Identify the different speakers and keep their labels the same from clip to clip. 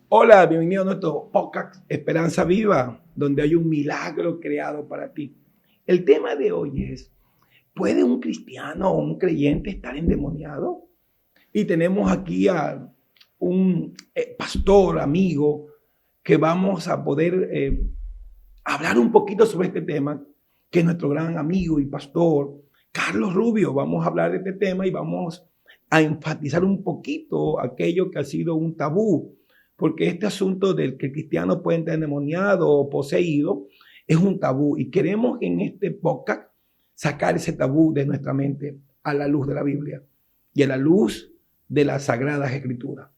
Speaker 1: Hola, bienvenido a nuestro podcast Esperanza Viva, donde hay un milagro creado para ti. El tema de hoy es, ¿puede un cristiano o un creyente estar endemoniado? Y tenemos aquí a un pastor, amigo, que vamos a poder hablar un poquito sobre este tema, que es nuestro gran amigo y pastor, Carlos Rubio. Vamos a hablar de este tema y vamos a enfatizar un poquito aquello que ha sido un tabú, porque este asunto del que el cristiano puede estar endemoniado o poseído es un tabú y queremos en este podcast sacar ese tabú de nuestra mente a la luz de la Biblia y a la luz de las Sagradas Escrituras.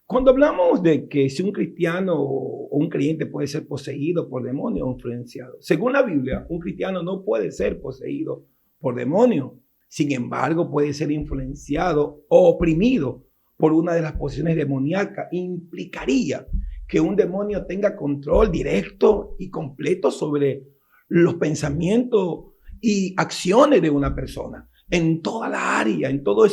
Speaker 1: Cuando hablamos de que si un cristiano o un creyente puede ser poseído por demonios o influenciado, según la Biblia, un cristiano no puede ser poseído por demonios. Sin embargo, puede ser influenciado o oprimido por una de las posesiones demoníacas. Implicaría que un demonio tenga control directo y completo sobre los pensamientos y acciones de una persona en toda la área, en toda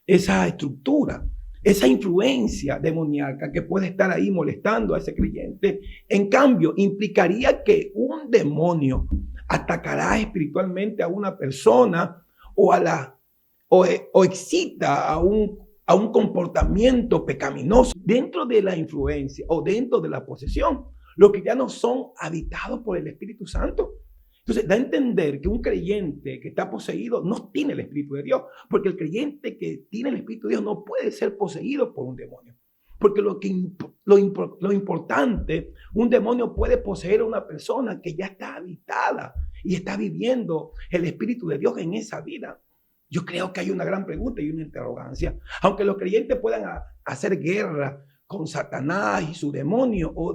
Speaker 1: esa estructura. Esa influencia demoníaca que puede estar ahí molestando a ese creyente, en cambio, implicaría que un demonio atacará espiritualmente a una persona o excita a un comportamiento pecaminoso dentro de la influencia o dentro de la posesión. Los cristianos son habitados por el Espíritu Santo. Entonces, da a entender que un creyente que está poseído no tiene el Espíritu de Dios, porque el creyente que tiene el Espíritu de Dios no puede ser poseído por un demonio. Porque lo importante, un demonio puede poseer a una persona que ya está habitada y está viviendo el Espíritu de Dios en esa vida. Yo creo que hay una gran pregunta y una interrogancia. Aunque los creyentes puedan hacer guerra con Satanás y su demonio o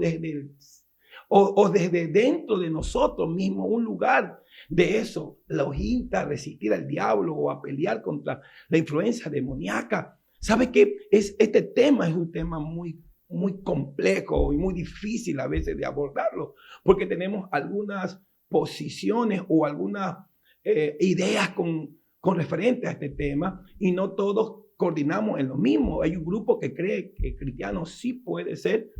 Speaker 1: desde dentro de nosotros mismos, un lugar de eso, los insta a resistir al diablo o a pelear contra la influencia demoníaca. ¿Sabe qué? Este tema es un tema muy complejo y muy difícil a veces de abordarlo, porque tenemos algunas posiciones o algunas ideas con referente a este tema y no todos coordinamos en lo mismo. Hay un grupo que cree que el cristiano sí puede ser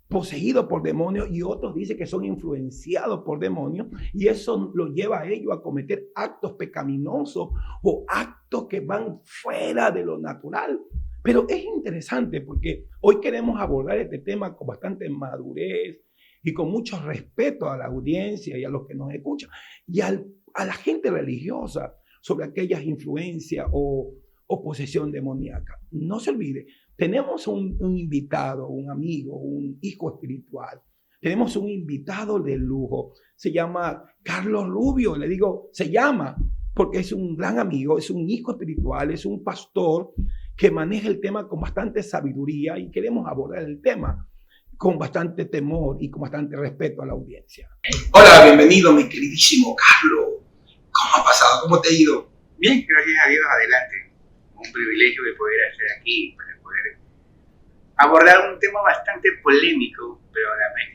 Speaker 1: poseídos por demonios y otros dicen que son influenciados por demonios y eso lo lleva a ellos a cometer actos pecaminosos o actos que van fuera de lo natural. Pero es interesante porque hoy queremos abordar este tema con bastante madurez y con mucho respeto a la audiencia y a los que nos escuchan y a la gente religiosa sobre aquellas influencias o posesión demoníaca. No se olvide, tenemos un invitado, un amigo, un hijo espiritual. Tenemos un invitado de lujo. Se llama Carlos Rubio. Le digo, se llama porque es un gran amigo, es un hijo espiritual, es un pastor que maneja el tema con bastante sabiduría y queremos abordar el tema con bastante temor y con bastante respeto a la audiencia. Hola, bienvenido, mi queridísimo Carlos. ¿Cómo ha pasado? ¿Cómo te ha ido?
Speaker 2: Bien, gracias a Dios, adelante. Un privilegio de poder estar aquí para poder abordar un tema bastante polémico, pero a la vez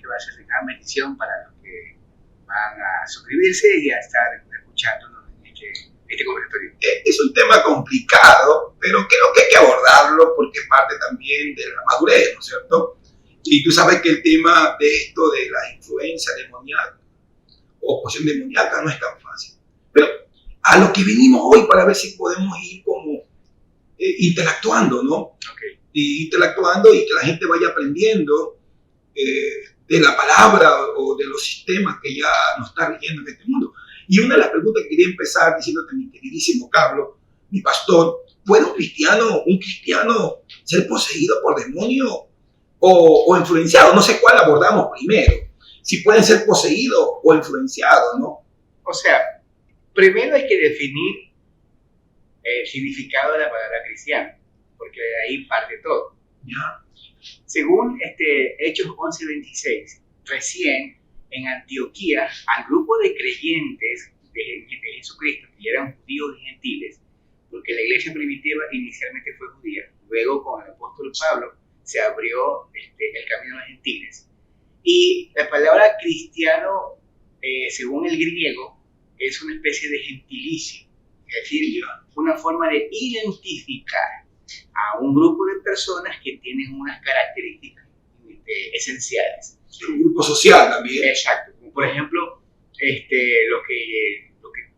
Speaker 2: que va a ser de gran bendición para los que van a suscribirse y a estar escuchándonos en este conversatorio.
Speaker 1: Es un tema complicado, pero creo que hay que abordarlo porque parte también de la madurez, ¿no es cierto? Y tú sabes que el tema de esto de la influencia demoníaca o posesión demoníaca no es tan fácil. Pero a lo que venimos hoy para ver si podemos ir como interactuando, ¿no?
Speaker 2: Okay.
Speaker 1: Y interactuando y que la gente vaya aprendiendo de la palabra o de los sistemas que ya nos está rigiendo en este mundo. Y una de las preguntas que quería empezar diciéndote, mi queridísimo Carlos, mi pastor, ¿puede un cristiano ser poseído por demonios o influenciado? No sé cuál abordamos primero, si pueden ser poseídos o influenciados, ¿no?
Speaker 2: O sea, primero hay que definir el significado de la palabra cristiano, porque de ahí parte todo.
Speaker 1: ¿Ya?
Speaker 2: Según Hechos 11:26, recién en Antioquía, al grupo de creyentes de Jesucristo, que eran judíos y gentiles, porque la iglesia primitiva inicialmente fue judía, luego con el apóstol Pablo se abrió el camino a los gentiles. Y la palabra cristiano según el griego, es una especie de gentilicio, es decir, una forma de identificar a un grupo de personas que tienen unas características esenciales.
Speaker 1: Un grupo social también.
Speaker 2: Exacto. Como por ejemplo, lo que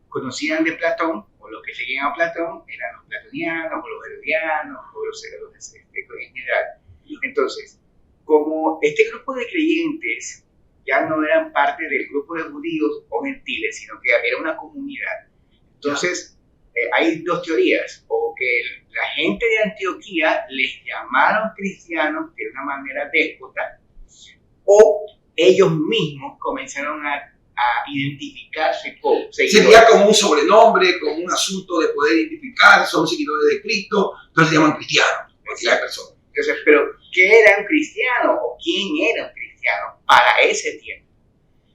Speaker 2: conocían de Platón, o los que seguían a Platón, eran los platonianos, o los herodianos, o los en general. Entonces, como este grupo de creyentes ya no eran parte del grupo de judíos o gentiles, sino que era una comunidad, entonces hay dos teorías: o que la gente de Antioquía les llamaron cristianos de una manera déspota, o ellos mismos comenzaron a identificarse como seguidores.
Speaker 1: Sería como un sobrenombre, como un asunto de poder identificar, son seguidores de Cristo, entonces se llaman cristianos, cualquier persona.
Speaker 2: Entonces, pero ¿qué era un cristiano o quién era un cristiano para ese tiempo?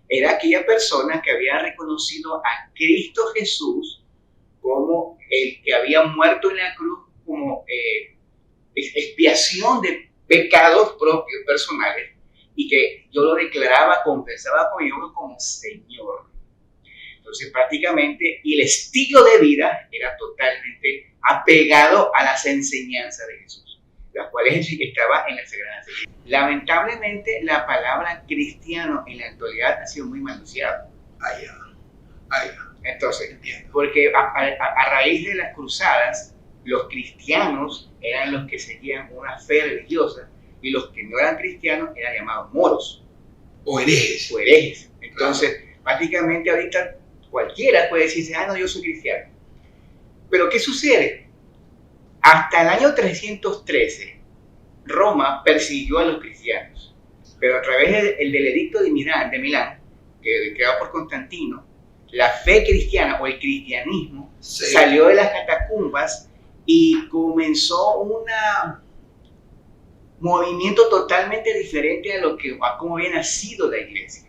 Speaker 2: Era aquella persona que había reconocido a Cristo Jesús como el que había muerto en la cruz como expiación de pecados propios, personales, y que yo lo declaraba, confesaba con Dios como Señor. Entonces prácticamente, y el estilo de vida era totalmente apegado a las enseñanzas de Jesús, las cuales estaba en la Sagrada Escritura. Lamentablemente la palabra cristiano en la actualidad ha sido muy manoseada. Entonces, porque a raíz de las cruzadas, los cristianos eran los que seguían una fe religiosa, y los que no eran cristianos eran llamados moros.
Speaker 1: O herejes.
Speaker 2: Entonces, prácticamente ahorita cualquiera puede decirse, no, yo soy cristiano. Pero ¿qué sucede? Hasta el año 313, Roma persiguió a los cristianos. Pero a través del edicto de Milán, creado por Constantino, la fe cristiana o el cristianismo salió de las catacumbas y comenzó un movimiento totalmente diferente a cómo había nacido la iglesia.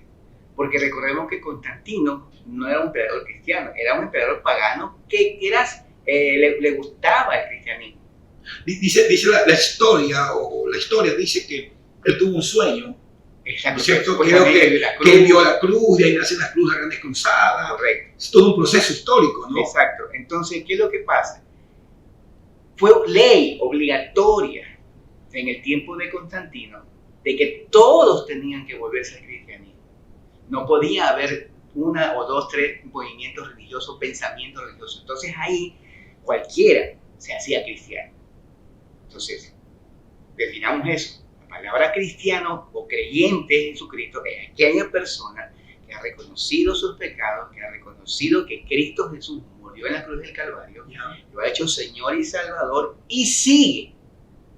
Speaker 2: Porque recordemos que Constantino no era un emperador cristiano, era un emperador pagano que le gustaba el cristianismo.
Speaker 1: Dice la historia dice que él tuvo un sueño.
Speaker 2: Exacto.
Speaker 1: ¿No es cierto? Creo que él vio la cruz, de ahí nacen las cruces, las grandes cruzadas.
Speaker 2: Correcto.
Speaker 1: Es todo un proceso histórico, ¿no?
Speaker 2: Exacto. Entonces, ¿qué es lo que pasa? Fue ley obligatoria en el tiempo de Constantino de que todos tenían que volverse al cristianismo. No podía haber una o dos, tres movimientos religiosos, pensamientos religiosos. Entonces ahí cualquiera se hacía cristiano. Entonces, definamos eso. La palabra cristiano o creyente en Jesucristo es aquella persona que ha reconocido sus pecados, que ha reconocido que Cristo Jesús murió en la cruz del Calvario, lo ha hecho Señor y Salvador y sigue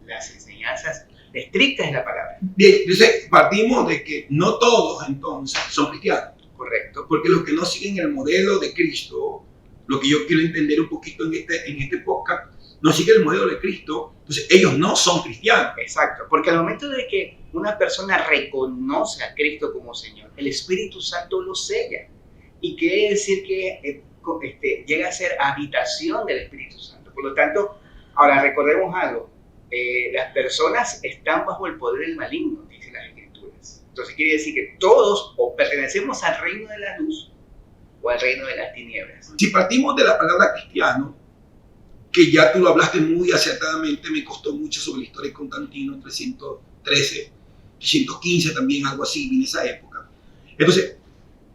Speaker 2: las enseñanzas estrictas de la palabra.
Speaker 1: Bien, entonces partimos de que no todos entonces son cristianos.
Speaker 2: Correcto.
Speaker 1: Porque los que no siguen el modelo de Cristo, lo que yo quiero entender un poquito en este podcast, no siguen el modelo de Cristo, entonces ellos no son cristianos.
Speaker 2: Exacto, porque al momento de que una persona reconoce a Cristo como Señor, el Espíritu Santo lo sella. Y quiere decir que llega a ser habitación del Espíritu Santo. Por lo tanto, ahora recordemos algo. Las personas están bajo el poder del maligno, dicen las Escrituras. Entonces quiere decir que todos o pertenecemos al reino de la luz o al reino de las tinieblas.
Speaker 1: Si partimos de la palabra cristiano, que ya tú lo hablaste muy acertadamente, me costó mucho sobre la historia de Constantino, 313, 315 también, algo así, en esa época. Entonces,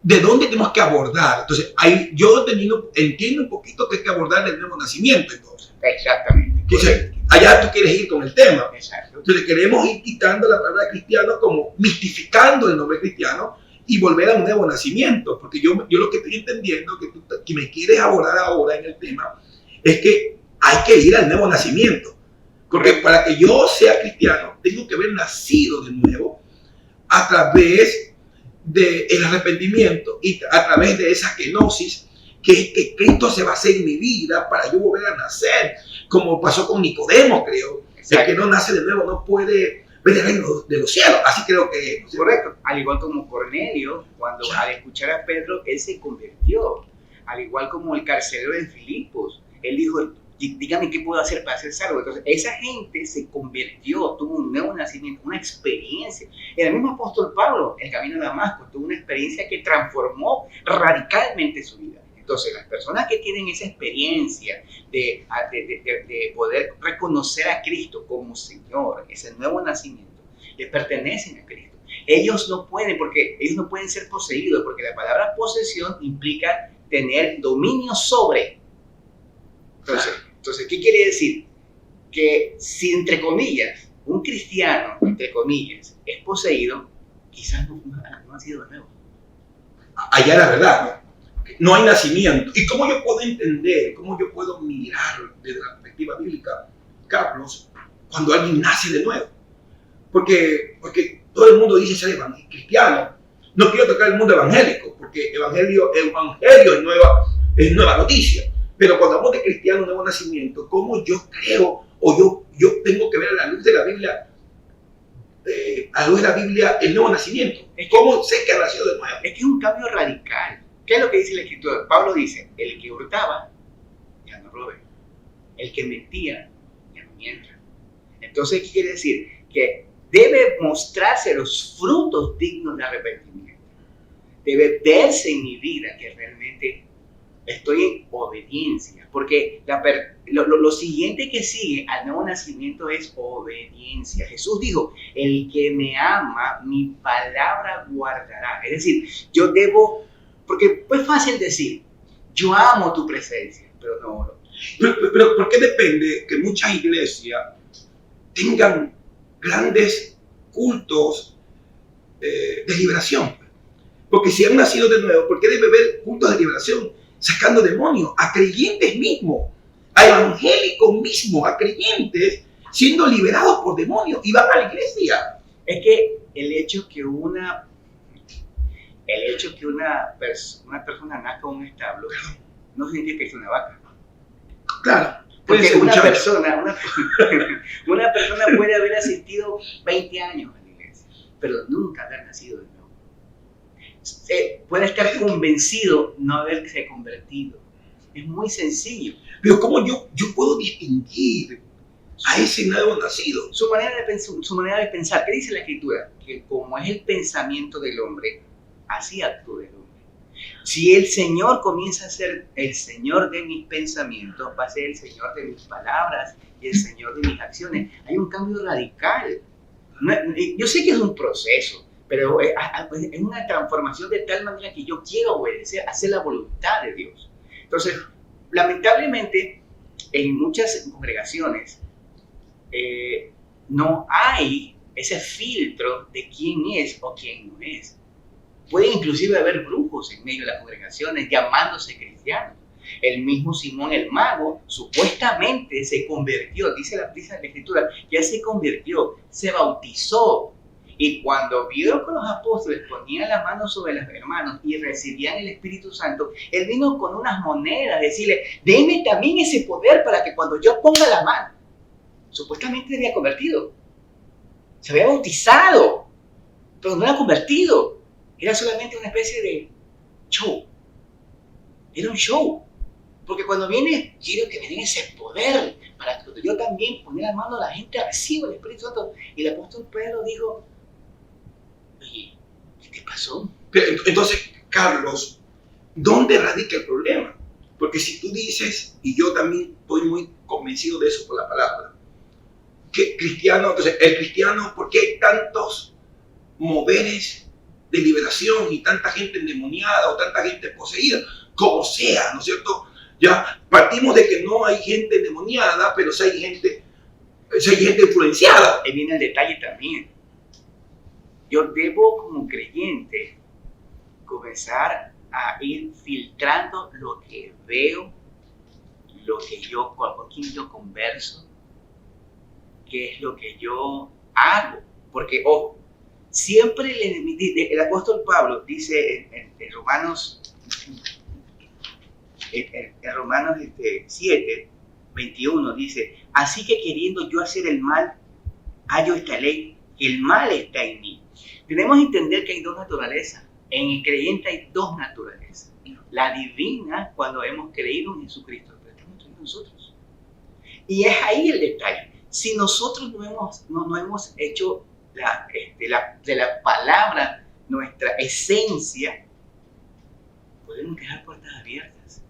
Speaker 1: ¿de dónde tenemos que abordar? Entonces, yo entiendo un poquito que hay que abordar el nuevo nacimiento, entonces.
Speaker 2: Exactamente.
Speaker 1: Entonces, allá tú quieres ir con el tema.
Speaker 2: Exacto.
Speaker 1: Entonces, queremos ir quitando la palabra cristiano, como mistificando el nombre cristiano y volver a un nuevo nacimiento. Porque yo lo que estoy entendiendo, que me quieres abordar ahora en el tema, es que hay que ir al nuevo nacimiento. Porque para que yo sea cristiano, tengo que haber nacido de nuevo a través del arrepentimiento y a través de esa kenosis, que es que Cristo se va a hacer en mi vida para yo volver a nacer, como pasó con Nicodemo, creo. Exacto. El que no nace de nuevo no puede ver el reino de los cielos. Así creo que es.
Speaker 2: Correcto. Al igual como Cornelio, cuando al escuchar a Pedro, él se convirtió. Al igual como el carcelero de Filipos, él dijo, dígame qué puedo hacer para ser salvo. Entonces, esa gente se convirtió, tuvo un nuevo nacimiento, una experiencia. El mismo apóstol Pablo, en el camino de Damasco, tuvo una experiencia que transformó radicalmente su vida. Entonces, las personas que tienen esa experiencia de poder reconocer a Cristo como Señor, ese nuevo nacimiento, le pertenecen a Cristo. Ellos no pueden ser poseídos, porque la palabra posesión implica tener dominio sobre. Entonces, ¿qué quiere decir? Que si, entre comillas, un cristiano, entre comillas, es poseído, quizás no ha sido de nuevo.
Speaker 1: Allá la verdad, no hay nacimiento. ¿Y cómo yo puedo entender, cómo yo puedo mirar desde la perspectiva bíblica, Carlos, cuando alguien nace de nuevo? Porque todo el mundo dice ser cristiano. No quiero tocar el mundo evangélico, porque evangelio es nueva noticia. Pero cuando hablamos de cristiano, nuevo nacimiento, ¿cómo yo creo o yo tengo que ver a la luz de la Biblia, el nuevo nacimiento? ¿Cómo sé que ha nacido de nuevo?
Speaker 2: Es que es un cambio radical. ¿Qué es lo que dice la Escritura? Pablo dice, el que hurtaba, ya no robe. El que mentía, ya no mienta. Entonces, ¿qué quiere decir? Que debe mostrarse los frutos dignos de arrepentimiento. Debe verse en mi vida que realmente estoy en obediencia, porque lo siguiente que sigue al nuevo nacimiento es obediencia. Jesús dijo, el que me ama, mi palabra guardará. Es decir, yo debo, porque es fácil decir, yo amo tu presencia, pero no.
Speaker 1: Pero ¿por qué depende que muchas iglesias tengan grandes cultos de liberación? Porque si han nacido de nuevo, ¿por qué debe haber cultos de liberación? Sacando demonios a creyentes mismos, a evangélicos mismos, a creyentes siendo liberados por demonios y van a la iglesia.
Speaker 2: Es que el hecho que una persona nazca en un establo no significa que es una vaca.
Speaker 1: Claro.
Speaker 2: Porque una persona puede haber asistido 20 años a la iglesia, pero nunca haber nacido de nuevo. Puede estar convencido no haberse convertido. Es muy sencillo.
Speaker 1: Pero ¿cómo yo puedo distinguir a ese nuevo nacido?
Speaker 2: Su manera de pensar. ¿Qué dice la Escritura? Que como es el pensamiento del hombre, así actúa el hombre. Si el Señor comienza a ser el Señor de mis pensamientos, va a ser el Señor de mis palabras y el Señor de mis acciones. Hay un cambio radical. Yo sé que es un proceso, pero es una transformación de tal manera que yo quiero obedecer, hacer la voluntad de Dios. Entonces, lamentablemente, en muchas congregaciones no hay ese filtro de quién es o quién no es. Puede inclusive haber brujos en medio de las congregaciones llamándose cristianos. El mismo Simón el mago supuestamente se convirtió, dice la Escritura, ya se convirtió, se bautizó. Y cuando vio que los apóstoles ponían la mano sobre los hermanos y recibían el Espíritu Santo, él vino con unas monedas, decirle, denme también ese poder para que cuando yo ponga la mano. Supuestamente se había convertido, se había bautizado, pero no era convertido. Era solamente una especie de show. Era un show. Porque cuando viene, quiero que me den ese poder para que cuando yo también ponga la mano, la gente reciba el Espíritu Santo. Y el apóstol Pedro dijo, oye, ¿qué te pasó?
Speaker 1: Pero, entonces, Carlos, ¿dónde radica el problema? Porque si tú dices, y yo también estoy muy convencido de eso por la palabra, que cristiano, entonces, el cristiano, ¿por qué hay tantos moveres de liberación y tanta gente endemoniada o tanta gente poseída? Como sea, ¿no es cierto? Ya partimos de que no hay gente endemoniada, pero sí hay gente influenciada.
Speaker 2: Ahí viene el detalle también. Yo debo, como creyente, comenzar a ir filtrando lo que veo, con quién yo converso, qué es lo que yo hago. Porque, ojo, siempre el apóstol Pablo dice en Romanos 7, 21, dice, así que queriendo yo hacer el mal, hallo esta ley, que el mal está en mí. Tenemos que entender que hay dos naturalezas. En el creyente hay dos naturalezas. La divina, cuando hemos creído en Jesucristo, pero está dentro de nosotros. Y es ahí el detalle. Si nosotros no hemos hecho de la palabra nuestra esencia, podemos dejar puertas abiertas.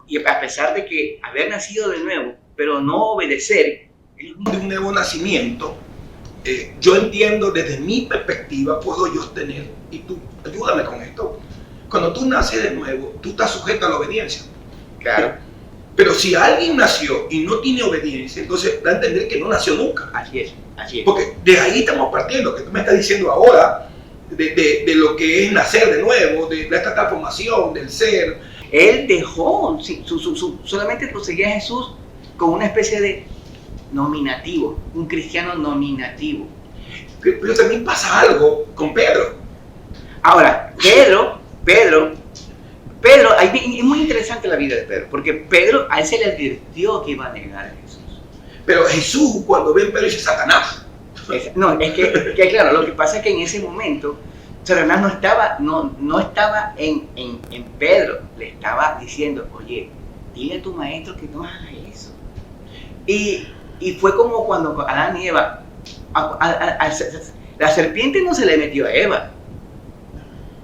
Speaker 2: Y a pesar de que haber nacido de nuevo, pero no obedecer,
Speaker 1: de un nuevo nacimiento, yo entiendo desde mi perspectiva, puedo yo tener, y tú ayúdame con esto, cuando tú naces de nuevo, tú estás sujeto a la obediencia.
Speaker 2: claro,
Speaker 1: Pero si alguien nació y no tiene obediencia, entonces da a entender que no nació nunca.
Speaker 2: así es.
Speaker 1: Porque de ahí estamos partiendo, que tú me estás diciendo ahora, de lo que es nacer de nuevo, de esta transformación, del ser.
Speaker 2: Él dejó, solamente proseguía a Jesús con una especie de nominativo, un cristiano nominativo.
Speaker 1: Pero también pasa algo con Pedro.
Speaker 2: Ahora, Pedro, es muy interesante la vida de Pedro, porque Pedro, a él se le advirtió que iba a negar a Jesús.
Speaker 1: Pero Jesús, cuando ve a Pedro, dice Satanás.
Speaker 2: Es que claro, lo que pasa es que en ese momento Satanás no estaba en Pedro, le estaba diciendo, oye, dile a tu maestro que no haga eso. Y fue como cuando Adán y Eva, la serpiente no se le metió a Eva,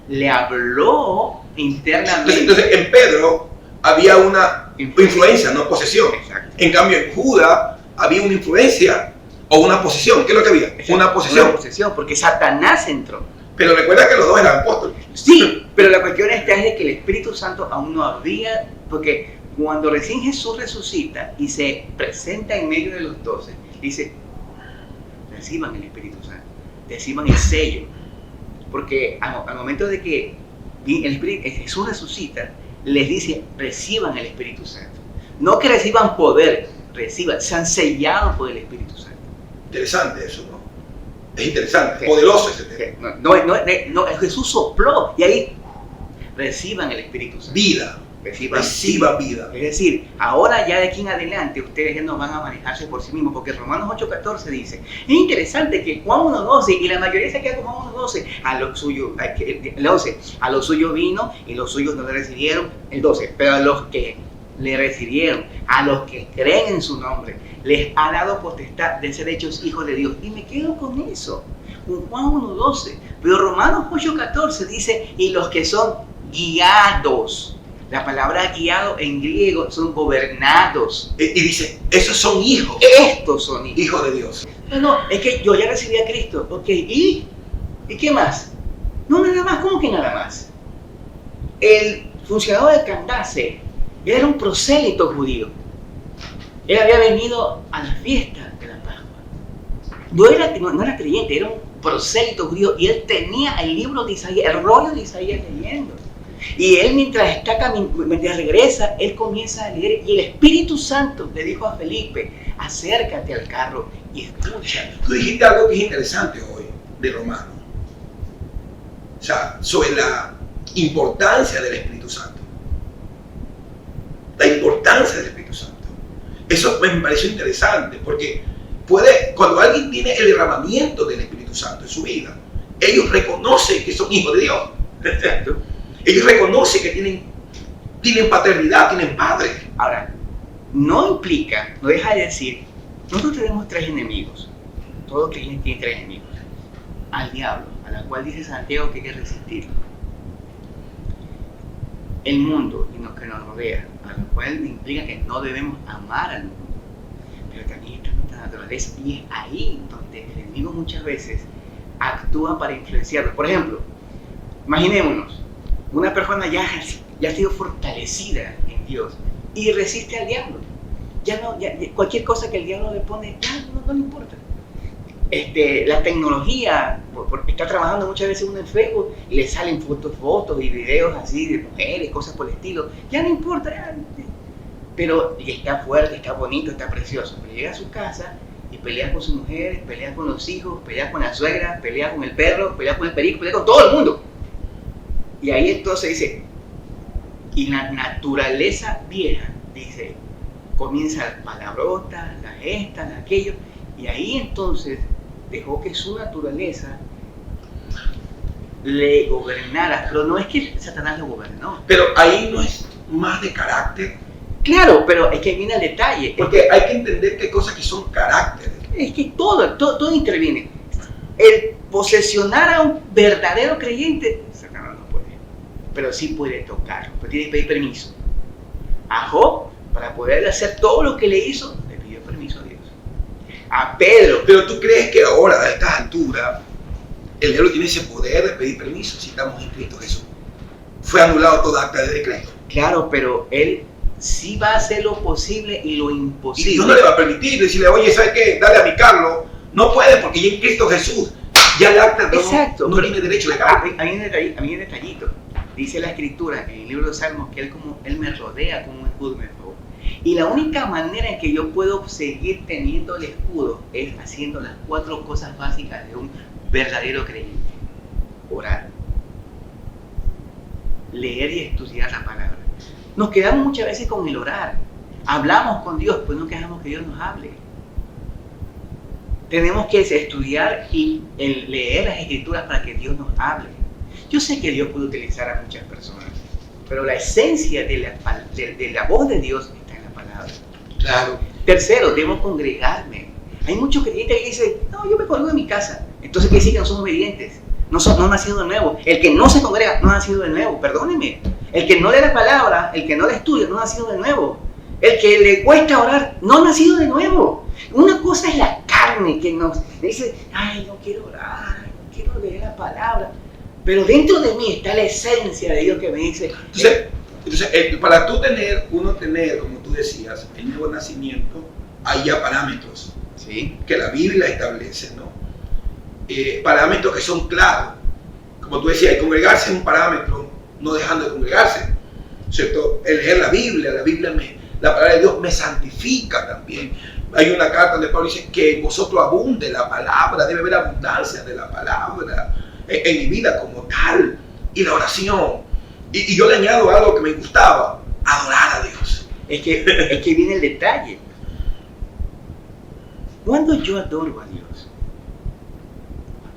Speaker 2: le habló internamente.
Speaker 1: Entonces en Pedro había una influencia, no posesión.
Speaker 2: Exacto.
Speaker 1: En cambio en Judas había una influencia o una posesión. ¿Qué es lo que había?
Speaker 2: Exacto.
Speaker 1: Una posesión.
Speaker 2: Una posesión, porque Satanás entró.
Speaker 1: Pero recuerda que los dos eran apóstoles.
Speaker 2: Sí, pero la cuestión es que el Espíritu Santo aún no había, porque cuando recién Jesús resucita y se presenta en medio de los 12, dice, reciban el Espíritu Santo, reciban el sello, porque al momento de que Jesús resucita, les dice, reciban el Espíritu Santo. No que reciban poder, sean sellados por el Espíritu Santo.
Speaker 1: Interesante eso, ¿no? Es interesante,
Speaker 2: Sí.
Speaker 1: Poderoso ese tema.
Speaker 2: No, Jesús sopló y ahí reciban el Espíritu Santo.
Speaker 1: Vida. Reciba vida.
Speaker 2: Es decir, ahora ya de aquí en adelante ustedes ya no van a manejarse por sí mismos, porque Romanos 8:14 dice, es interesante que Juan 1:12, y la mayoría se queda con Juan 1:12, el 11, a los suyos vino y los suyos no le recibieron, el 12, pero a los que le recibieron, a los que creen en su nombre, les ha dado potestad de ser hechos hijos de Dios. Y me quedo con eso, con Juan 1:12, pero Romanos 8:14 dice, y los que son guiados. La palabra guiado en griego son gobernados.
Speaker 1: Y dice, esos son hijos.
Speaker 2: Estos son hijos.
Speaker 1: Hijos de Dios.
Speaker 2: No, es que yo ya recibí a Cristo. Ok, ¿y qué más? No, nada más. ¿Cómo que nada más? El funcionario de Candace era un prosélito judío. Él había venido a la fiesta de la Pascua. No era creyente, era un prosélito judío. Y él tenía el libro de Isaías, el rollo de Isaías leyendo. Y él mientras regresa, él comienza a leer y el Espíritu Santo le dijo a Felipe, acércate al carro y escucha.
Speaker 1: Tú dijiste algo que es interesante hoy de Romano. O sea, sobre la importancia del Espíritu Santo. La importancia del Espíritu Santo. Eso me pareció interesante porque cuando alguien tiene el derramamiento del Espíritu Santo en su vida, ellos reconocen que son hijos de Dios.
Speaker 2: Exacto.
Speaker 1: Ellos reconocen que tienen paternidad, tienen padre.
Speaker 2: Ahora, no deja de decir, nosotros tenemos 3 enemigos. Todo creyente tiene 3 enemigos. Al diablo, a la cual dice Santiago que hay que resistirlo. El mundo y lo que nos rodea, a lo cual implica que no debemos amar al mundo. Pero también está nuestra naturaleza y es ahí donde el enemigo muchas veces actúa para influenciarnos. Por ejemplo, imaginémonos, una persona ya ha sido fortalecida en Dios y resiste al diablo. Cualquier cosa que el diablo le pone, no le importa. La tecnología está trabajando muchas veces uno en Facebook y le salen fotos y videos así de mujeres, cosas por el estilo. Ya no importa. Pero está fuerte, está bonito, está precioso. Pero llega a su casa y pelea con sus mujeres, pelea con los hijos, pelea con la suegra, pelea con el perro, pelea con el perico, pelea con todo el mundo. Y ahí entonces dice, y la naturaleza vieja, dice, comienza las palabrotas, las estas, aquello, y ahí entonces dejó que su naturaleza le gobernara, pero no es que Satanás lo gobernó.
Speaker 1: Pero ahí no es más de carácter
Speaker 3: Claro, pero es que viene el detalle.
Speaker 1: Porque hay que entender que hay cosas que son caracteres.
Speaker 3: Es que todo interviene. El posesionar a un verdadero creyente, Satanás no puede. Pero sí puede tocarlo, pero tiene que pedir permiso. A Job, para poder hacer todo lo que le hizo, le pidió permiso a Dios. A Pedro.
Speaker 1: Pero tú crees que ahora, a estas alturas, el diablo tiene ese poder de pedir permiso si estamos en Cristo Jesús. Fue anulado toda acta de decreto.
Speaker 3: Claro, pero él sí va a hacer lo posible y lo imposible.
Speaker 1: Y Dios no le va a permitir decirle, oye, ¿sabes qué? Dale a mi Carlos. No puede porque ya en Cristo Jesús ya el acta no tiene derecho legal.
Speaker 3: Hay un detallito. Dice la Escritura en el libro de Salmos que él me rodea como un escudo, me favor. Y la única manera en que yo puedo seguir teniendo el escudo es haciendo las 4 cosas básicas de un verdadero creyente. Orar, leer y estudiar la palabra. Nos quedamos muchas veces con el orar. Hablamos con Dios, pues no quejamos que Dios nos hable. Tenemos que estudiar y leer las Escrituras para que Dios nos hable. Yo sé que Dios puede utilizar a muchas personas, pero la esencia de la voz de Dios está en la palabra.
Speaker 1: Claro.
Speaker 3: Tercero, debo congregarme. Hay muchos creyentes que dicen, no, yo me congrego en mi casa. Entonces quiere decir que no son obedientes, no han nacido de nuevo. El que no se congrega no ha nacido de nuevo, perdóneme. El que no lee la palabra, el que no la estudia, no ha nacido de nuevo. El que le cuesta orar, no ha nacido de nuevo. Una cosa es la carne que nos dice, ay, no quiero orar, no quiero leer la palabra. Pero dentro de mí está la esencia de Dios que me dice.
Speaker 1: Entonces para tú tener, como tú decías, el nuevo nacimiento, hay ya parámetros,
Speaker 3: ¿sí?,
Speaker 1: que la Biblia establece, ¿no? Parámetros que son claros. Como tú decías, el congregarse es un parámetro, no dejando de congregarse, ¿cierto? El leer la Biblia la palabra de Dios me santifica también. Hay una carta donde Pablo dice que en vosotros abunde la palabra, debe haber abundancia de la palabra en mi vida como tal, y la oración. Y yo le añado algo que me gustaba, adorar a Dios.
Speaker 3: Es que viene el detalle. Cuando yo adoro a Dios,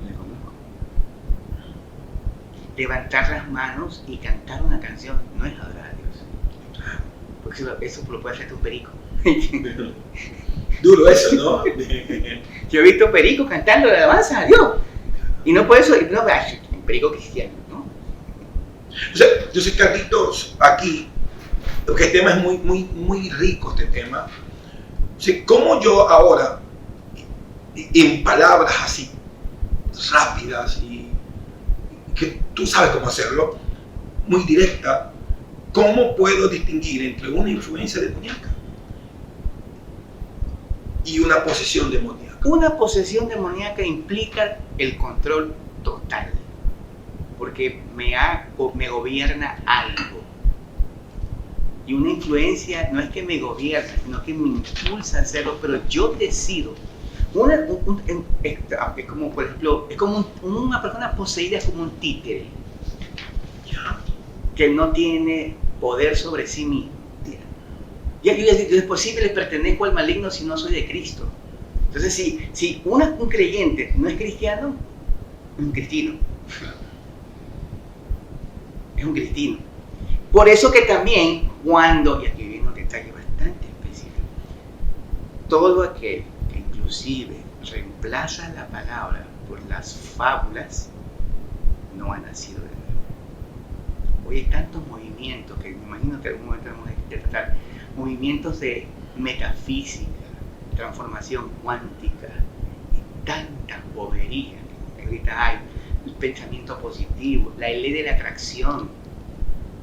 Speaker 3: le conozco. Levantar las manos y cantar una canción no es adorar a Dios. Porque eso lo puede hacer un perico.
Speaker 1: Duro eso, ¿no?
Speaker 3: Yo he visto pericos cantando la alabanza a Dios. Y no puede eso, no, un perico cristiano, ¿no?
Speaker 1: O sea, yo sé, Carlitos, aquí, porque el tema es muy rico, este tema. O sea, ¿cómo yo ahora, en palabras así, rápidas, y que tú sabes cómo hacerlo, muy directa, cómo puedo distinguir entre una influencia demoníaca y una posesión demoníaca?
Speaker 3: Una posesión demoníaca implica el control total, porque me gobierna algo. Y una influencia no es que me gobierna, sino que me impulsa a hacerlo, pero yo decido. Es como, por ejemplo, es como una persona poseída, es como un títere, que no tiene poder sobre sí mismo. Yo es posible, pertenezco al maligno si no soy de Cristo. Entonces, si un creyente no es cristiano, es un cristino. Es un cristino. Por eso que también cuando, y aquí viene un detalle bastante específico, todo aquel que inclusive reemplaza la palabra por las fábulas, no ha nacido de nuevo. Hoy hay tantos movimientos que me imagino que en algún momento vamos a tratar, movimientos de metafísica, transformación cuántica y tanta bobería que ahorita hay, el pensamiento positivo, la ley de la atracción,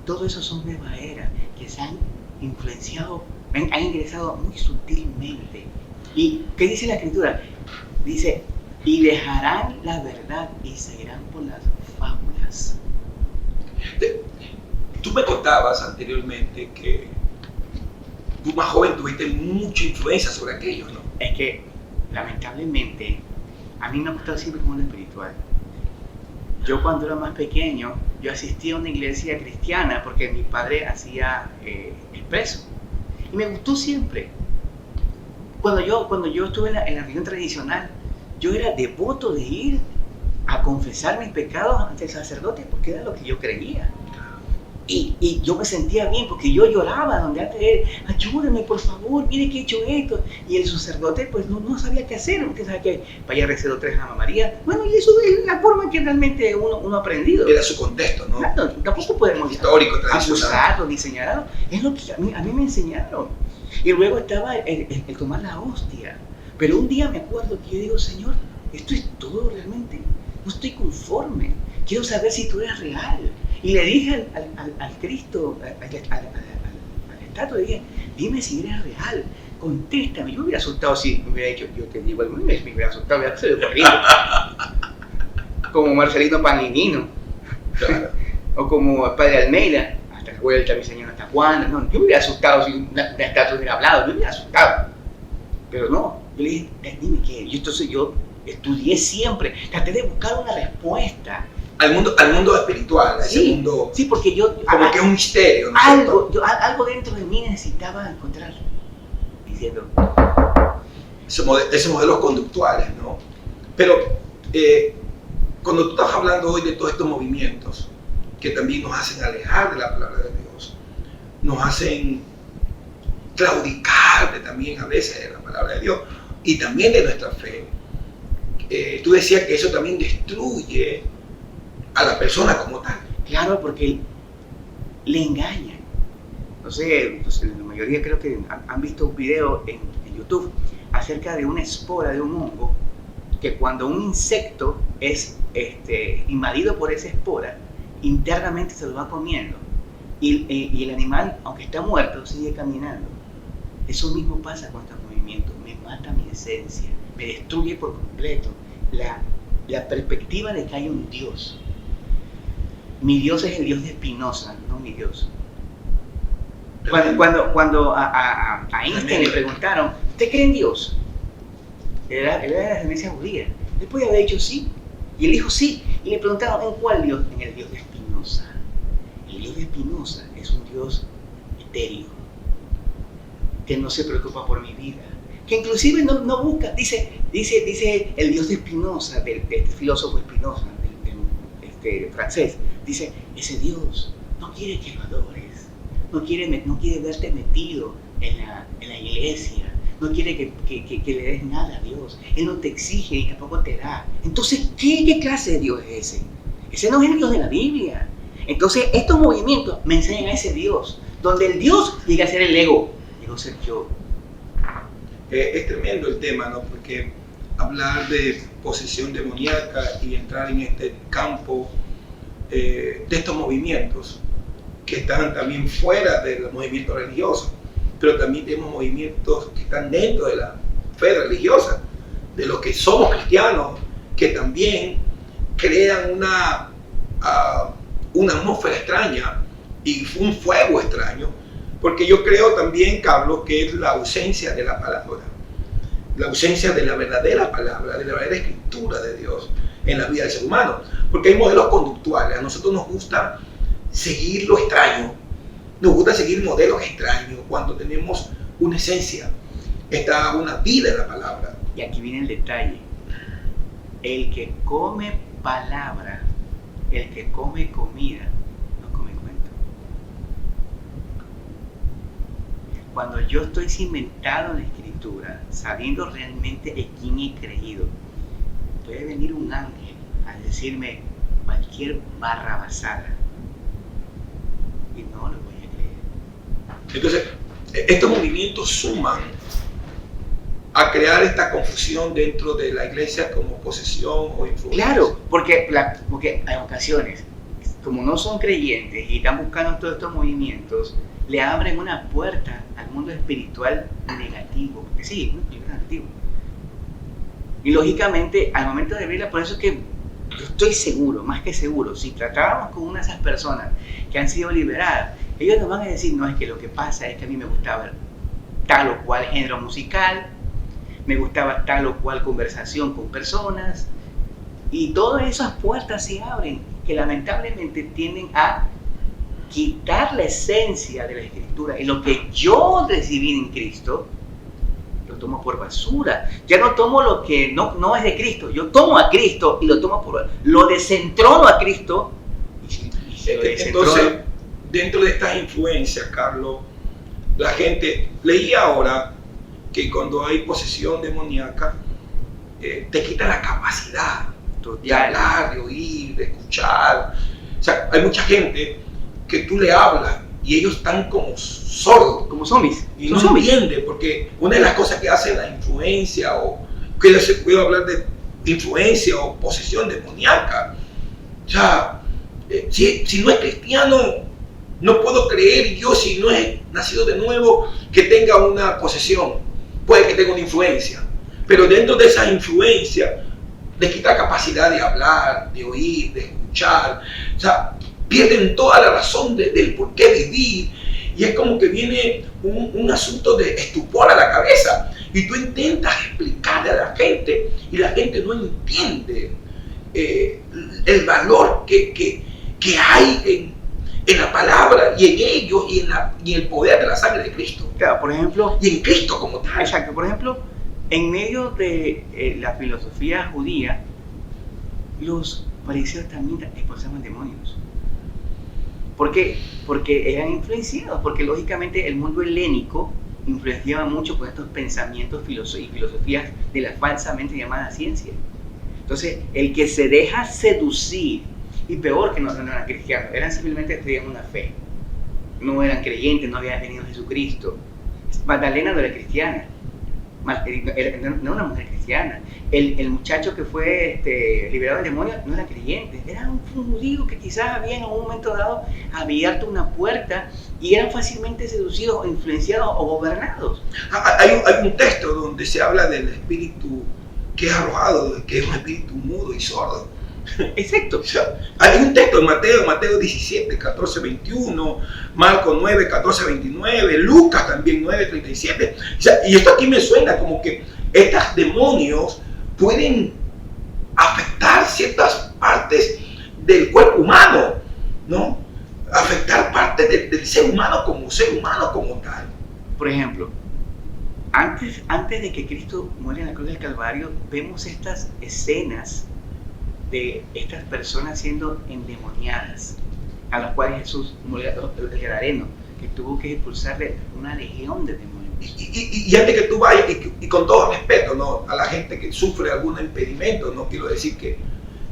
Speaker 3: todo eso son nuevas eras que se han influenciado, han ingresado muy sutilmente. ¿Y qué dice la Escritura? Dice, y dejarán la verdad y se irán por las fábulas.
Speaker 1: Tú me contabas anteriormente que tú más joven tuviste mucha influencia sobre aquello, ¿no?
Speaker 3: Es que, lamentablemente, a mí me ha gustado siempre el mundo espiritual. Yo cuando era más pequeño, yo asistía a una iglesia cristiana porque mi padre hacía expreso. Y me gustó siempre. Cuando yo estuve en la religión tradicional, yo era devoto de ir a confesar mis pecados ante el sacerdote porque era lo que yo creía. Y Y yo me sentía bien porque yo lloraba donde antes él, ayúdame por favor, mire que he hecho esto. Y el sacerdote pues no sabía qué hacer. Usted sabe que vaya a rezar 3 Ave María. Bueno, y eso es la forma que realmente uno ha aprendido.
Speaker 1: Era su contexto, ¿no?
Speaker 3: Claro, tampoco podemos
Speaker 1: histórico, tradicional,
Speaker 3: abusarlo ni señalarlo. Es lo que a mí me enseñaron. Y luego estaba el tomar la hostia. Pero un día me acuerdo que yo digo, Señor, esto es todo realmente. No estoy conforme. Quiero saber si tú eres real. Y le dije al Cristo, al estatua, le dije, dime si eres real, contéstame. Yo me hubiera asustado si me hubiera dicho, yo te digo, me hubiera asustado, me hubiera salido corriendo. Como Marcelino Paninino, claro. O como el Padre Almeida, hasta la vuelta, mi Señor, ¿hasta cuándo? No, yo me hubiera asustado si una estatua hubiera hablado, yo me hubiera asustado. Pero no, yo le dije, dime qué. Y entonces yo estudié siempre, traté de buscar una respuesta.
Speaker 1: Al mundo espiritual, a ese mundo.
Speaker 3: Sí, porque yo.
Speaker 1: Como que es un misterio, ¿no?
Speaker 3: Algo dentro de mí necesitaba encontrar. Diciendo.
Speaker 1: Esos modelos conductuales, ¿no? Pero cuando tú estás hablando hoy de todos estos movimientos que también nos hacen alejar de la palabra de Dios, nos hacen claudicar también a veces de la palabra de Dios y también de nuestra fe. Tú decías que eso también destruye a la persona como tal.
Speaker 3: Claro, porque le engañan. No sé, pues la mayoría creo que han visto un video en YouTube acerca de una espora de un hongo, que cuando un insecto es invadido por esa espora, internamente se lo va comiendo. Y el animal, aunque está muerto, sigue caminando. Eso mismo pasa con estos movimientos. Me mata mi esencia, me destruye por completo la perspectiva de que hay un Dios. Mi Dios es el Dios de Spinoza, no mi Dios. Cuando a Einstein le preguntaron, ¿usted cree en Dios? Él era de la descendencia judía. Él podía haber dicho sí. Y él dijo sí. Y le preguntaron, ¿en cuál Dios? En el Dios de Spinoza. El Dios de Spinoza es un Dios etéreo, que no se preocupa por mi vida, que inclusive no busca, dice el Dios de Spinoza, del filósofo Spinoza, del francés, dice, ese Dios no quiere que lo adores, no quiere verte metido en la iglesia, no quiere que le des nada a Dios, Él no te exige y tampoco te da. Entonces, ¿qué clase de Dios es ese? Ese no es el Dios de la Biblia. Entonces, estos movimientos me enseñan a ese Dios, donde el Dios llega a ser el ego, y no ser yo.
Speaker 1: Es tremendo el tema, ¿no? Porque hablar de posesión demoníaca y entrar en este campo de estos movimientos que están también fuera de los movimientos religiosos, pero también tenemos movimientos que están dentro de la fe religiosa, de los que somos cristianos, que también crean una atmósfera extraña y un fuego extraño, porque yo creo también, Carlos, que es la ausencia de la palabra, la ausencia de la verdadera palabra, de la verdadera escritura de Dios en la vida del ser humano, porque hay modelos conductuales. A nosotros nos gusta seguir lo extraño, nos gusta seguir modelos extraños cuando tenemos una esencia, está una vida en la palabra.
Speaker 3: Y aquí viene el detalle: el que come palabra, el que come comida, no come cuento. Cuando yo estoy cimentado en la escritura, sabiendo realmente en quién he creído, puede venir un ángel a decirme cualquier barrabasada y no lo voy a creer.
Speaker 1: Entonces, estos movimientos suman a crear esta confusión dentro de la iglesia como posesión o influencia.
Speaker 3: Claro, porque en ocasiones, como no son creyentes y están buscando todos estos movimientos, le abren una puerta al mundo espiritual negativo, porque sí, es negativo. Y lógicamente, al momento de verla, por eso es que yo estoy seguro, más que seguro, si tratáramos con una de esas personas que han sido liberadas, ellos nos van a decir, no, es que lo que pasa es que a mí me gustaba tal o cual género musical, me gustaba tal o cual conversación con personas, y todas esas puertas se abren, que lamentablemente tienden a quitar la esencia de la escritura. Y lo que yo recibí en Cristo, lo tomo por basura. Ya no tomo lo que no es de Cristo, yo tomo a Cristo y lo tomo por... Lo descentrono a Cristo y se lo descentrono.
Speaker 1: Entonces, dentro de estas influencias, Carlos, la gente, leí ahora que cuando hay posesión demoníaca, te quita la capacidad de hablar, de oír, de escuchar. O sea, hay mucha gente que tú le hablas y ellos están como sordos.
Speaker 3: Como zombies.
Speaker 1: Y no entienden, porque una de las cosas que hace la influencia, o que se puede hablar de influencia o posesión demoníaca. O sea, si no es cristiano, no puedo creer yo, si no es nacido de nuevo, que tenga una posesión. Puede que tenga una influencia, pero dentro de esa influencia le quita capacidad de hablar, de oír, de escuchar. O sea, pierden toda la razón del por qué vivir, y es como que viene un asunto de estupor a la cabeza, y tú intentas explicarle a la gente y la gente no entiende el valor que hay en la palabra y en ellos y en el poder de la sangre de Cristo.
Speaker 3: Claro, por ejemplo,
Speaker 1: y en Cristo como tal.
Speaker 3: Exacto, por ejemplo, en medio de la filosofía judía, los fariseos también expulsaban demonios. ¿Por qué? Porque eran influenciados, porque lógicamente el mundo helénico influenciaba mucho con estos pensamientos y filosofías de la falsamente llamada ciencia. Entonces, el que se deja seducir, y peor que no eran cristianos, eran simplemente tenían una fe, no eran creyentes, no había venido Jesucristo. Magdalena no era cristiana, no era una mujer cristiana. El muchacho que fue liberado del demonio no era creyente, era un judío que quizás había en un momento dado abierto una puerta y eran fácilmente seducidos o influenciados o gobernados.
Speaker 1: Hay un texto donde se habla del espíritu que es arrojado, que es un espíritu mudo y sordo.
Speaker 3: Exacto.
Speaker 1: O sea, hay un texto en Mateo 17, 14, 21, Marcos 9, 14, 29, Lucas también 9, 37. O sea, y esto aquí me suena como que estos demonios pueden afectar ciertas partes del cuerpo humano, ¿no? Afectar partes del ser humano como tal.
Speaker 3: Por ejemplo, antes de que Cristo muera en la cruz del Calvario, vemos estas escenas de estas personas siendo endemoniadas, a las cuales Jesús murió, el Gadareno, que tuvo que expulsarle una legión de demonios.
Speaker 1: Y antes que tú vayas, y con todo respeto, ¿no?, a la gente que sufre algún impedimento, no quiero decir que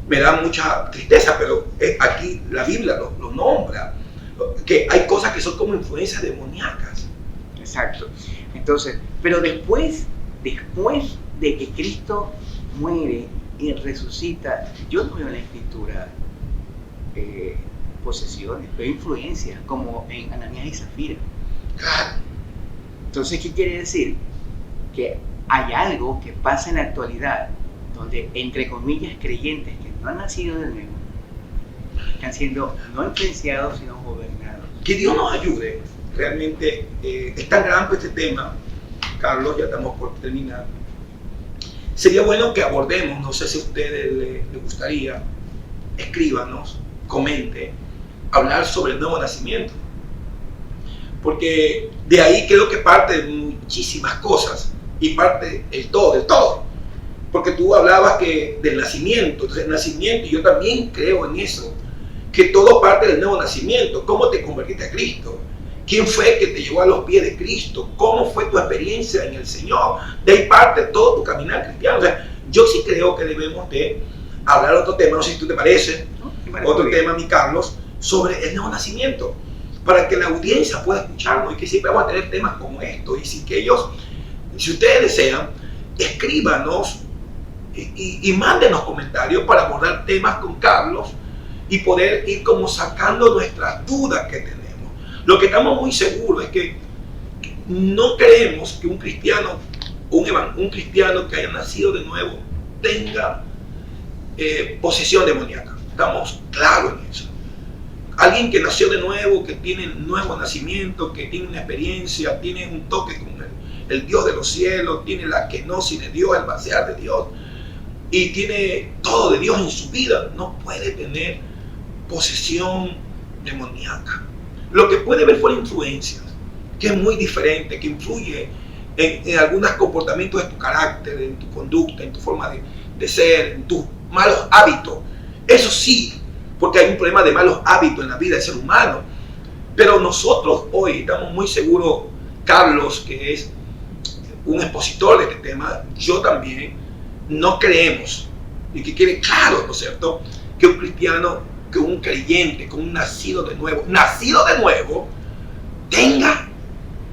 Speaker 1: me da mucha tristeza, pero aquí la Biblia lo nombra, que hay cosas que son como influencias demoníacas.
Speaker 3: Exacto. Entonces, pero después de que Cristo muere y resucita, yo no veo en la escritura posesiones, veo influencias como en Ananías y Zafira.
Speaker 1: Claro.
Speaker 3: Entonces, ¿qué quiere decir? Que hay algo que pasa en la actualidad donde, entre comillas, creyentes que no han nacido de nuevo están siendo no influenciados sino gobernados.
Speaker 1: Que Dios nos ayude. Realmente es tan grande este tema, Carlos, ya estamos por terminar. Sería bueno que abordemos, no sé si a ustedes les gustaría, escríbanos, comente, hablar sobre el nuevo nacimiento. Porque de ahí creo que parte muchísimas cosas y parte del todo. Porque tú hablabas del nacimiento, entonces el nacimiento, y yo también creo en eso, que todo parte del nuevo nacimiento. ¿Cómo te convertiste a Cristo? ¿Quién fue el que te llevó a los pies de Cristo? ¿Cómo fue tu experiencia en el Señor? De ahí parte todo tu caminar cristiano. O sea, yo sí creo que debemos de hablar otro tema, no sé si tú te parece, otro tema, mi Carlos, sobre el nuevo nacimiento, para que la audiencia pueda escucharnos y que siempre vamos a tener temas como estos. Y si ustedes desean, escríbanos y mándenos comentarios para abordar temas con Carlos y poder ir como sacando nuestras dudas que tenemos. Lo que estamos muy seguros es que no creemos que un cristiano que haya nacido de nuevo tenga posesión demoníaca. Estamos claros en eso. Alguien que nació de nuevo, que tiene nuevo nacimiento, que tiene una experiencia, tiene un toque con el Dios de los cielos, tiene la kenosis de Dios, el vaciar de Dios, y tiene todo de Dios en su vida, no puede tener posesión demoníaca. Lo que puede ver fuera influencias, que es muy diferente, que influye en algunos comportamientos de tu carácter, en tu conducta, en tu forma de ser, en tus malos hábitos. Eso sí, porque hay un problema de malos hábitos en la vida del ser humano. Pero nosotros hoy estamos muy seguros, Carlos, que es un expositor de este tema, yo también, no creemos, y que quede claro, ¿no es cierto?, que un cristiano, que un creyente, que un nacido de nuevo, tenga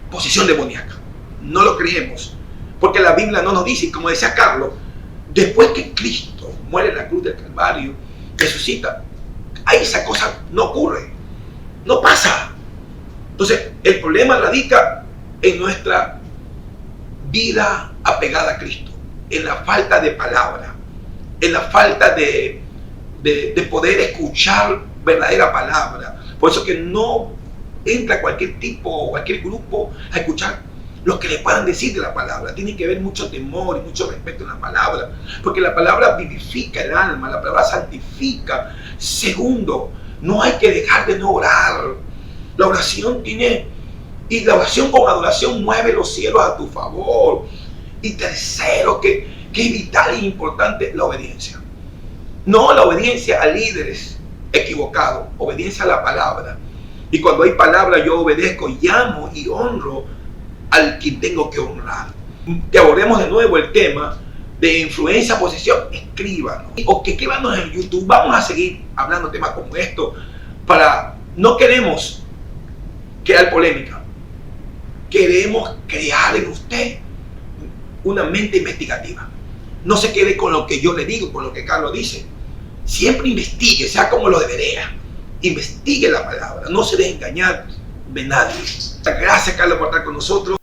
Speaker 1: posesión demoníaca. No lo creemos, porque la Biblia no nos dice, como decía Carlos, después que Cristo muere en la cruz del Calvario, resucita, ahí esa cosa no ocurre, no pasa. Entonces, el problema radica en nuestra vida apegada a Cristo, en la falta de palabra, en la falta de poder escuchar verdadera palabra. Por eso que no entra cualquier tipo, cualquier grupo a escuchar lo que le puedan decir de la palabra. Tiene que haber mucho temor y mucho respeto en la palabra, porque la palabra vivifica el alma, la palabra santifica. Segundo, no hay que dejar de no orar. La oración y la oración con adoración mueve los cielos a tu favor. Y tercero, que es vital e importante, la obediencia. No la obediencia a líderes equivocados, obediencia a la palabra. Y cuando hay palabra, yo obedezco, llamo y honro al quien tengo que honrar. Que abordemos de nuevo el tema de influencia, posesión. Escríbanos. O que escríbanos en YouTube. Vamos a seguir hablando de temas como esto. No queremos crear polémica. Queremos crear en usted una mente investigativa. No se quede con lo que yo le digo, con lo que Carlos dice. Siempre investigue, sea como lo debería. Investigue la palabra, no se deje engañar de nadie. Gracias, Carlos, por estar con nosotros.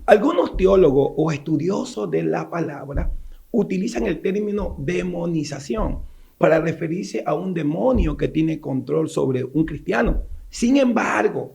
Speaker 1: Algunos teólogos o estudiosos de la palabra utilizan el término demonización para referirse a un demonio que tiene control sobre un cristiano. Sin embargo,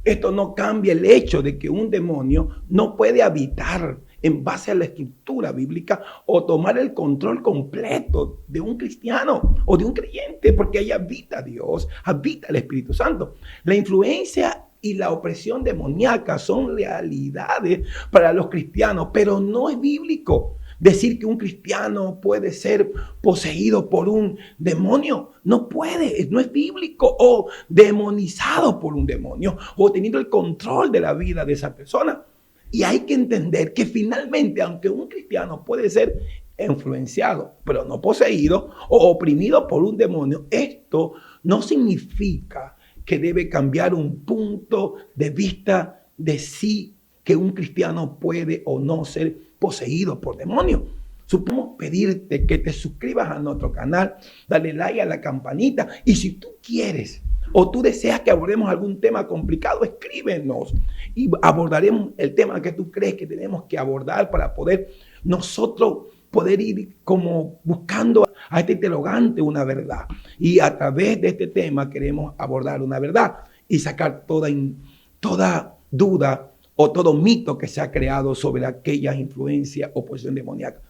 Speaker 1: esto no cambia el hecho de que un demonio no puede habitar en base a la escritura bíblica o tomar el control completo de un cristiano o de un creyente, porque ahí habita Dios, habita el Espíritu Santo. La influencia y la opresión demoníaca son realidades para los cristianos, pero no es bíblico decir que un cristiano puede ser poseído por un demonio. No puede, no es bíblico, o demonizado por un demonio, o teniendo el control de la vida de esa persona. Y hay que entender que finalmente, aunque un cristiano puede ser influenciado, pero no poseído o oprimido por un demonio, esto no significa que debe cambiar un punto de vista de si que un cristiano puede o no ser poseído por demonios. Supongo pedirte que te suscribas a nuestro canal, dale like a la campanita, y si tú quieres o tú deseas que abordemos algún tema complicado, escríbenos y abordaremos el tema que tú crees que tenemos que abordar para poder nosotros poder ir como buscando a este interrogante una verdad. Y a través de este tema queremos abordar una verdad y sacar toda duda o todo mito que se ha creado sobre aquellas influencias o posesión demoníaca.